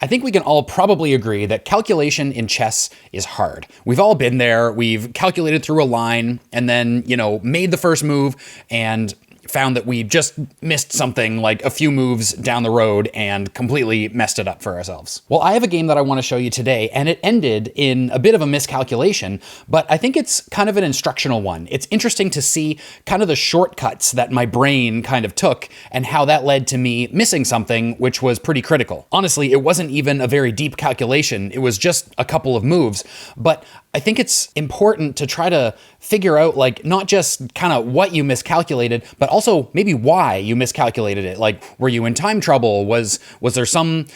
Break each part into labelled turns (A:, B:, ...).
A: I think we can all probably agree that calculation in chess is hard. We've all been there. We've calculated through a line and then, made the first move and found that we just missed something like a few moves down the road and completely messed it up for ourselves. Well, I have a game that I want to show you today, and it ended in a bit of a miscalculation, but I think it's kind of an instructional one. It's interesting to see kind of the shortcuts that my brain kind of took and how that led to me missing something, which was pretty critical. Honestly, it wasn't even a very deep calculation. It was just a couple of moves, but I think it's important to try to figure out, like, not just kind of what you miscalculated, but also maybe why you miscalculated it. Like, were you in time trouble? Was there some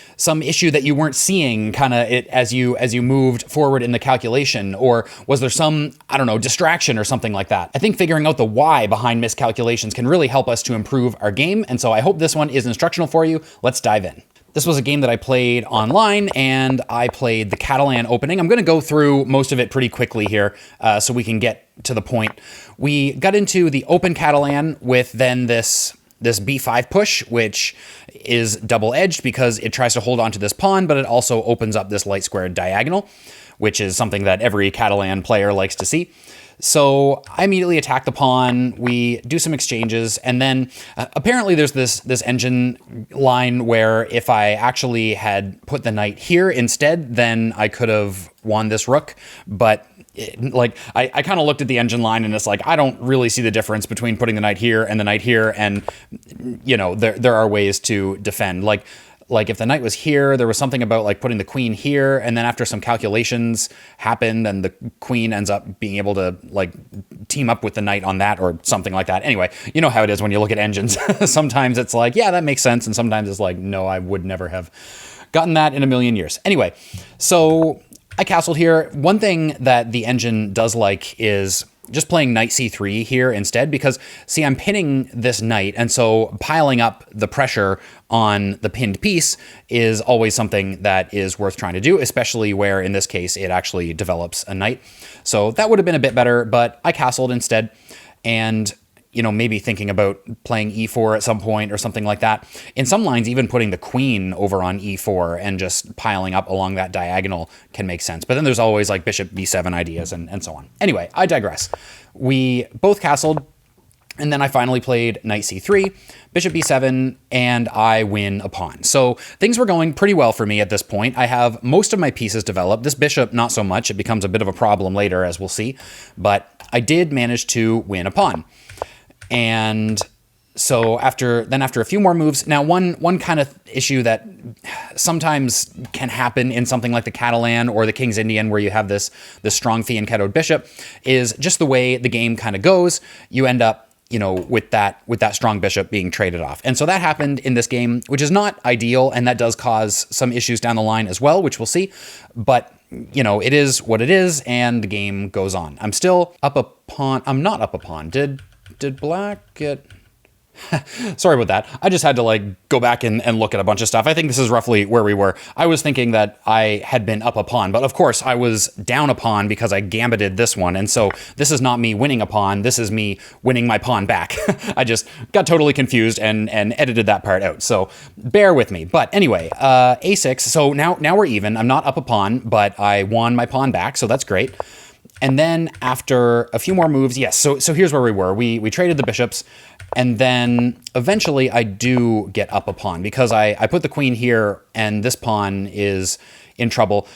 A: issue that you weren't seeing kind of it as you moved forward in the calculation? Or was there some, I don't know, distraction or something like that? I think figuring out the why behind miscalculations can really help us to improve our game. And so I hope this one is instructional for you. Let's dive in. This was a game that I played online, and I played the Catalan opening. I'm going to go through most of it pretty quickly here so we can get to the point. We got into the open Catalan with then this b5 push, which is double-edged because it tries to hold on to this pawn, but it also opens up this light squared diagonal, which is something that every Catalan player likes to see. So I immediately attack the pawn, we do some exchanges, and then apparently there's this engine line where if I actually had put the knight here instead, then I could have won this rook. But I kind of looked at the engine line and it's like, I don't really see the difference between putting the knight here and the knight here. And, there are ways to defend. Like if the knight was here, there was something about like putting the queen here, and then after some calculations happened, and the queen ends up being able to like team up with the knight on that or something like that. Anyway, you know how it is when you look at engines. Sometimes it's like, yeah, that makes sense. And sometimes it's like, no, I would never have gotten that in a million years. Anyway, so I castled here. One thing that the engine does like is just playing knight c3 here instead, because see, I'm pinning this knight, and so piling up the pressure on the pinned piece is always something that is worth trying to do, especially where in this case it actually develops a knight. So that would have been a bit better, but I castled instead, and maybe thinking about playing e4 at some point or something like that. In some lines, even putting the queen over on e4 and just piling up along that diagonal can make sense. But then there's always like bishop b7 ideas and so on. Anyway, I digress. We both castled, and then I finally played knight c3, bishop b7, and I win a pawn. So things were going pretty well for me at this point. I have most of my pieces developed. This bishop, not so much. It becomes a bit of a problem later, as we'll see. But I did manage to win a pawn. And so after a few more moves, now one kind of issue that sometimes can happen in something like the Catalan or the King's Indian, where you have this strong fianchettoed bishop, is just the way the game kind of goes. You end up, with that strong bishop being traded off. And so that happened in this game, which is not ideal, and that does cause some issues down the line as well, which we'll see. But it is what it is, and the game goes on. I'm still up a pawn. I'm not up a pawn. Did black get... Sorry about that. I just had to like go back and look at a bunch of stuff. I think this is roughly where we were. I was thinking that I had been up a pawn, but of course I was down a pawn because I gambited this one. And so this is not me winning a pawn. This is me winning my pawn back. I just got totally confused and edited that part out. So bear with me. But anyway, a6. So now we're even. I'm not up a pawn, but I won my pawn back. So that's great. And then after a few more moves, yes, so here's where we were. We traded the bishops, and then eventually I do get up a pawn because I put the queen here, and this pawn is in trouble.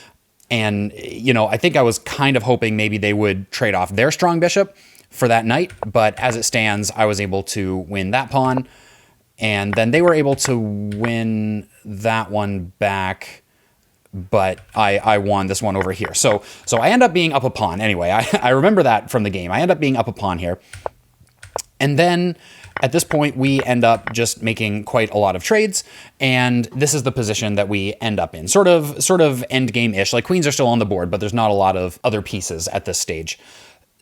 A: And, I think I was kind of hoping maybe they would trade off their strong bishop for that knight, but as it stands, I was able to win that pawn, and then they were able to win that one back, but I won this one over here. So I end up being up a pawn. Anyway, I remember that from the game. I end up being up a pawn here. And then at this point, we end up just making quite a lot of trades. And this is the position that we end up in. Sort of end game-ish. Like queens are still on the board, but there's not a lot of other pieces at this stage.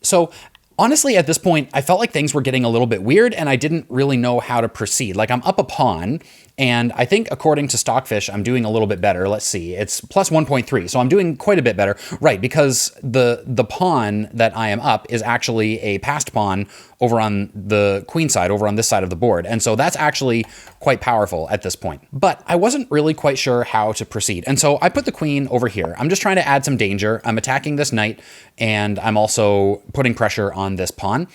A: So honestly, at this point, I felt like things were getting a little bit weird, and I didn't really know how to proceed. Like, I'm up a pawn, and I think according to Stockfish, I'm doing a little bit better. Let's see. It's plus 1.3, so I'm doing quite a bit better. Right, because the pawn that I am up is actually a passed pawn over on the queen side, over on this side of the board. And so that's actually quite powerful at this point. But I wasn't really quite sure how to proceed. And so I put the queen over here. I'm just trying to add some danger. I'm attacking this knight, and I'm also putting pressure on this pawn.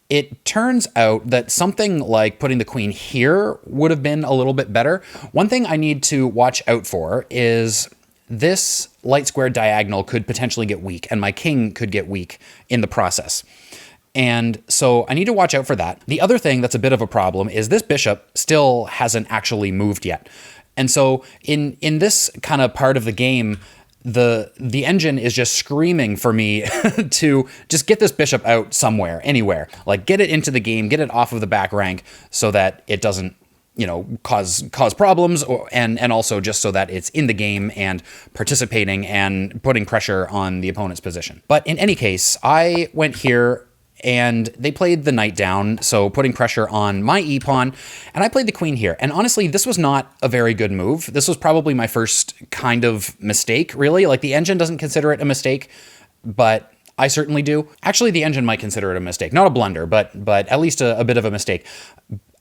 A: It turns out that something like putting the queen here would have been a little bit better. One thing I need to watch out for is this light square diagonal could potentially get weak, and my king could get weak in the process. And so I need to watch out for that. The other thing that's a bit of a problem is this bishop still hasn't actually moved yet. And so in this kind of part of the game, the engine is just screaming for me to just get this bishop out somewhere, anywhere. Like, get it into the game, get it off of the back rank so that it doesn't, cause problems, and also just so that it's in the game and participating and putting pressure on the opponent's position. But in any case, I went here and they played the knight down, so putting pressure on my e-pawn, and I played the queen here. And honestly, this was not a very good move. This was probably my first kind of mistake, really. Like, the engine doesn't consider it a mistake, but I certainly do. Actually, the engine might consider it a mistake. Not a blunder, but at least a bit of a mistake.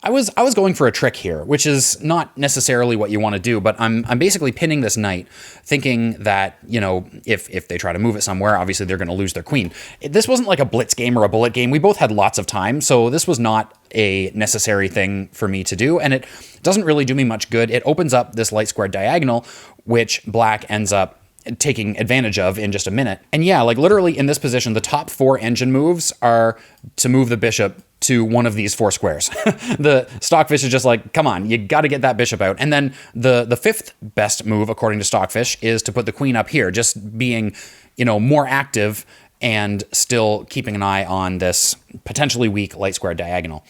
A: I was going for a trick here, which is not necessarily what you want to do, but I'm basically pinning this knight, thinking that, if they try to move it somewhere, obviously they're going to lose their queen. This wasn't like a blitz game or a bullet game. We both had lots of time, so this was not a necessary thing for me to do, and it doesn't really do me much good. It opens up this light square diagonal, which black ends up taking advantage of in just a minute. And yeah, like literally in this position, the top 4 engine moves are to move the bishop to one of these 4 squares. The Stockfish is just like, come on, you got to get that bishop out. And then the 5th best move, according to Stockfish, is to put the queen up here, just being, more active and still keeping an eye on this potentially weak light square diagonal.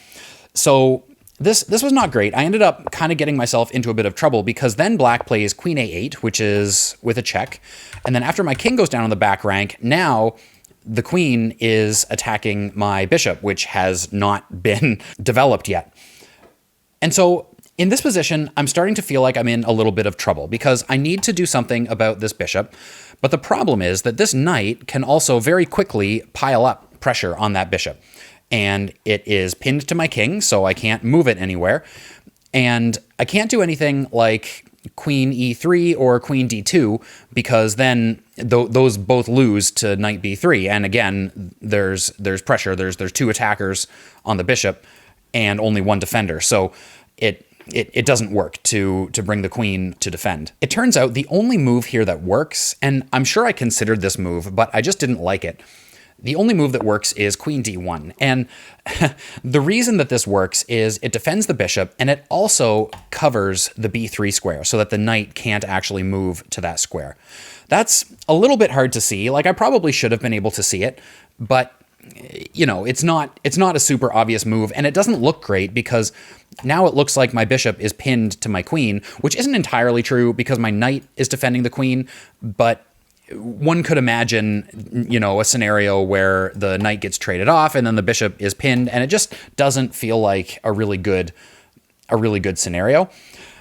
A: So this was not great. I ended up kind of getting myself into a bit of trouble because then black plays queen a8, which is with a check. And then after my king goes down on the back rank, now the queen is attacking my bishop, which has not been developed yet. And so in this position, I'm starting to feel like I'm in a little bit of trouble because I need to do something about this bishop. But the problem is that this knight can also very quickly pile up pressure on that bishop. And it is pinned to my king, so I can't move it anywhere. And I can't do anything like queen e3 or queen d2 because then those both lose to knight b3. And again, there's pressure. There's 2 attackers on the bishop and only 1 defender. So it doesn't work to bring the queen to defend. It turns out the only move here that works, and I'm sure I considered this move, but I just didn't like it. The only move that works is queen d1. And the reason that this works is it defends the bishop and it also covers the b3 square so that the knight can't actually move to that square. That's a little bit hard to see. Like, I probably should have been able to see it, but it's not a super obvious move, and it doesn't look great because now it looks like my bishop is pinned to my queen, which isn't entirely true because my knight is defending the queen, but one could imagine, a scenario where the knight gets traded off and then the bishop is pinned, and it just doesn't feel like a really good scenario.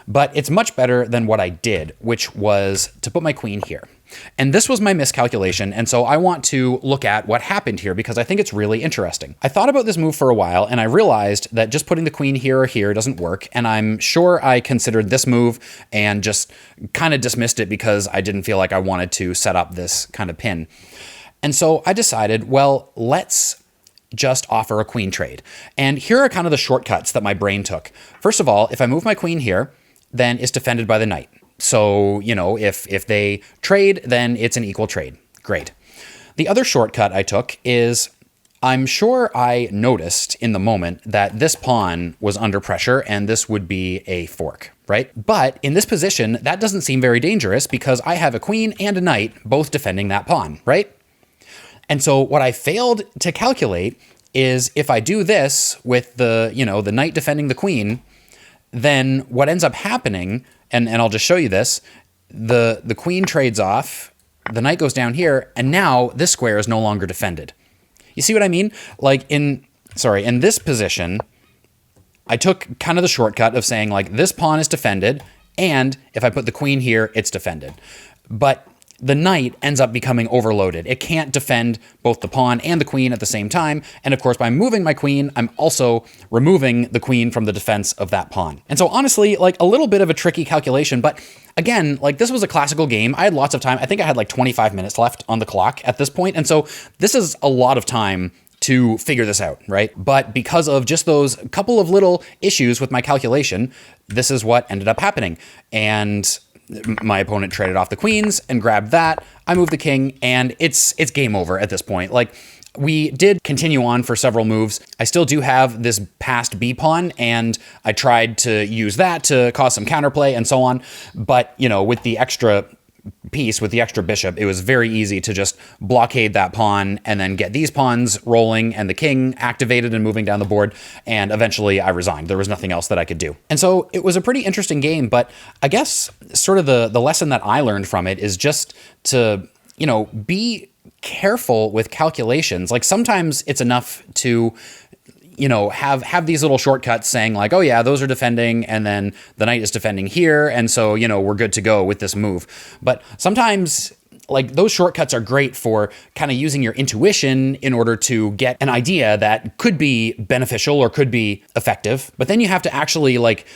A: But it's much better than what I did, which was to put my queen here. And this was my miscalculation, and so I want to look at what happened here because I think it's really interesting. I thought about this move for a while, and I realized that just putting the queen here or here doesn't work, and I'm sure I considered this move and just kind of dismissed it because I didn't feel like I wanted to set up this kind of pin. And so I decided, well, let's just offer a queen trade. And here are kind of the shortcuts that my brain took. First of all, if I move my queen here, then it's defended by the knight. So, if they trade, then it's an equal trade. Great. The other shortcut I took is I'm sure I noticed in the moment that this pawn was under pressure and this would be a fork, right? But in this position, that doesn't seem very dangerous because I have a queen and a knight both defending that pawn, right? And so what I failed to calculate is if I do this with the knight defending the queen, then what ends up happening, and I'll just show you this, the queen trades off, the knight goes down here, and now this square is no longer defended. You see what I mean? Like in this position, I took kind of the shortcut of saying like this pawn is defended, and if I put the queen here, it's defended. But the knight ends up becoming overloaded. It can't defend both the pawn and the queen at the same time. And of course, by moving my queen, I'm also removing the queen from the defense of that pawn. And so honestly, like a little bit of a tricky calculation, but again, like this was a classical game. I had lots of time. I think I had like 25 minutes left on the clock at this point. And so this is a lot of time to figure this out, right? But because of just those couple of little issues with my calculation, this is what ended up happening. And my opponent traded off the queens and grabbed that. I moved the king, and it's game over at this point. Like, we did continue on for several moves. I still do have this passed b pawn, and I tried to use that to cause some counterplay and so on. But, you know, with the extra piece, with the extra bishop, it was very easy to just blockade that pawn and then get these pawns rolling and the king activated and moving down the board. And eventually I resigned. There was nothing else that I could do. And so it was a pretty interesting game, but I guess sort of the lesson that I learned from it is just to, you know, be careful with calculations. Like sometimes it's enough to, you know, have these little shortcuts saying like, oh yeah, those are defending and then the knight is defending here. And so, you know, we're good to go with this move. But sometimes like those shortcuts are great for kind of using your intuition in order to get an idea that could be beneficial or could be effective. But then you have to actually like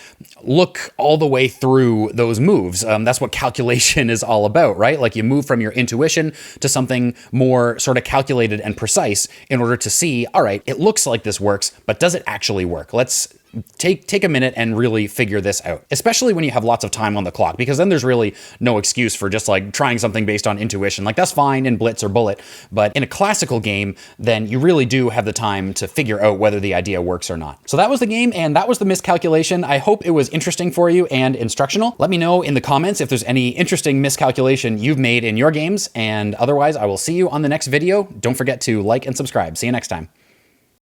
A: look all the way through those moves. That's what calculation is all about, right? Like you move from your intuition to something more sort of calculated and precise in order to see, all right, it looks like this works, but does it actually work? Let's take a minute and really figure this out, especially when you have lots of time on the clock, because then there's really no excuse for just like trying something based on intuition. Like that's fine in Blitz or Bullet, but in a classical game, then you really do have the time to figure out whether the idea works or not. So that was the game, and that was the miscalculation. I hope it was interesting for you and instructional. Let me know in the comments if there's any interesting miscalculation you've made in your games, and otherwise I will see you on the next video. Don't forget to like and subscribe. See you next time.